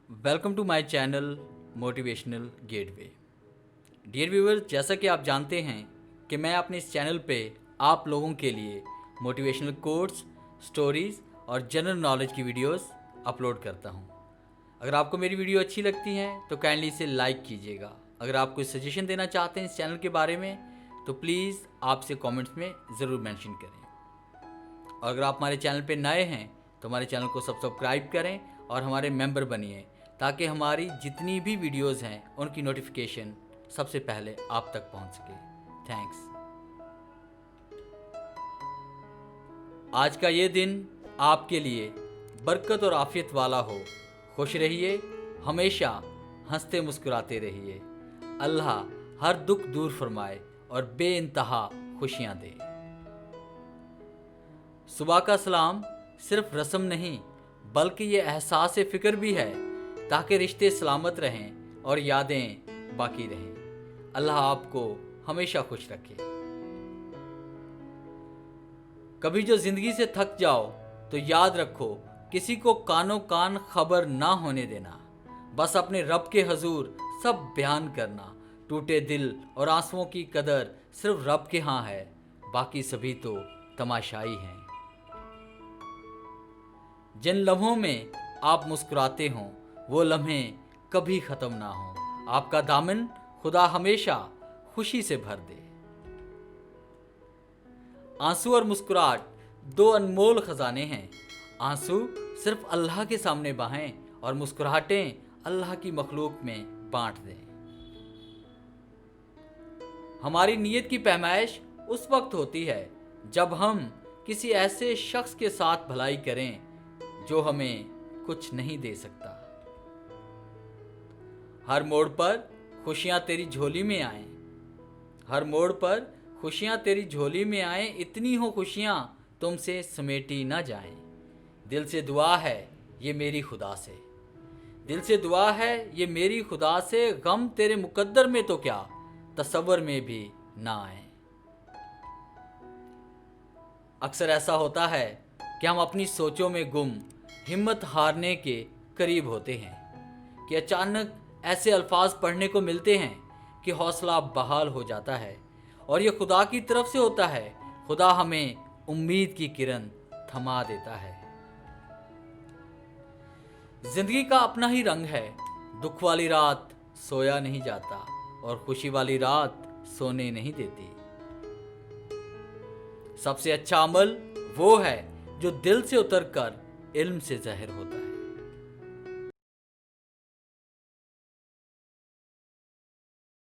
Welcome to my channel motivational gateway. Dear viewers, जैसा कि आप जानते हैं कि मैं अपने इस चैनल पे आप लोगों के लिए मोटिवेशनल कोट्स, स्टोरीज़ और जनरल नॉलेज की वीडियोस अपलोड करता हूं। अगर आपको मेरी वीडियो अच्छी लगती हैं तो काइंडली इसे लाइक कीजिएगा। अगर आप कोई सजेशन देना चाहते हैं इस चैनल के बारे में तो प्लीज़ आपसे कमेंट्स में ज़रूर मेंशन करें। और अगर आप हमारे चैनल पे नए हैं तो हमारे चैनल को सब्सक्राइब करें और हमारे मेंबर बनिए, ताकि हमारी जितनी भी वीडियोस हैं उनकी नोटिफिकेशन सबसे पहले आप तक पहुंच सके। थैंक्स। आज का ये दिन आपके लिए बरकत और आफियत वाला हो। खुश रहिए, हमेशा हंसते मुस्कुराते रहिए। अल्लाह हर दुख दूर फरमाए और बेइंतहा खुशियां दे। सुबह का सलाम सिर्फ रस्म नहीं बल्कि ये एहसास फ़िक्र भी है, ताकि रिश्ते सलामत रहें और यादें बाकी रहें। अल्लाह आपको हमेशा खुश रखे। कभी जो ज़िंदगी से थक जाओ तो याद रखो, किसी को कानो कान खबर ना होने देना। बस अपने रब के हजूर सब बयान करना। टूटे दिल और आंसुओं की कदर सिर्फ रब के यहाँ है, बाकी सभी तो तमाशाई हैं। जिन लम्हों में आप मुस्कुराते हों वो लम्हे कभी ख़त्म ना हों। आपका दामन खुदा हमेशा खुशी से भर दे। आंसू और मुस्कुराहट दो अनमोल खजाने हैं। आंसू सिर्फ अल्लाह के सामने बहाएं और मुस्कुराहटें अल्लाह की मखलूक में बांट दें। हमारी नीयत की पैमाइश उस वक्त होती है जब हम किसी ऐसे शख्स के साथ भलाई करें जो हमें कुछ नहीं दे सकता। हर मोड़ पर खुशियां तेरी झोली में आए। हर मोड़ पर खुशियां तेरी झोली में आए। इतनी हो खुशियां तुमसे समेटी ना जाएं। दिल से दुआ है ये मेरी खुदा से। दिल से दुआ है ये मेरी खुदा से। गम तेरे मुकद्दर में तो क्या, तसव्वुर में भी ना आए। अक्सर ऐसा होता है कि हम अपनी सोचों में गुम, हिम्मत हारने के करीब होते हैं कि अचानक ऐसे अल्फाज पढ़ने को मिलते हैं कि हौसला बहाल हो जाता है। और ये खुदा की तरफ से होता है। खुदा हमें उम्मीद की किरण थमा देता है। जिंदगी का अपना ही रंग है। दुख वाली रात सोया नहीं जाता और खुशी वाली रात सोने नहीं देती। सबसे अच्छा अमल वो है जो दिल से उतरकर इल्म से ज़ाहिर होता है।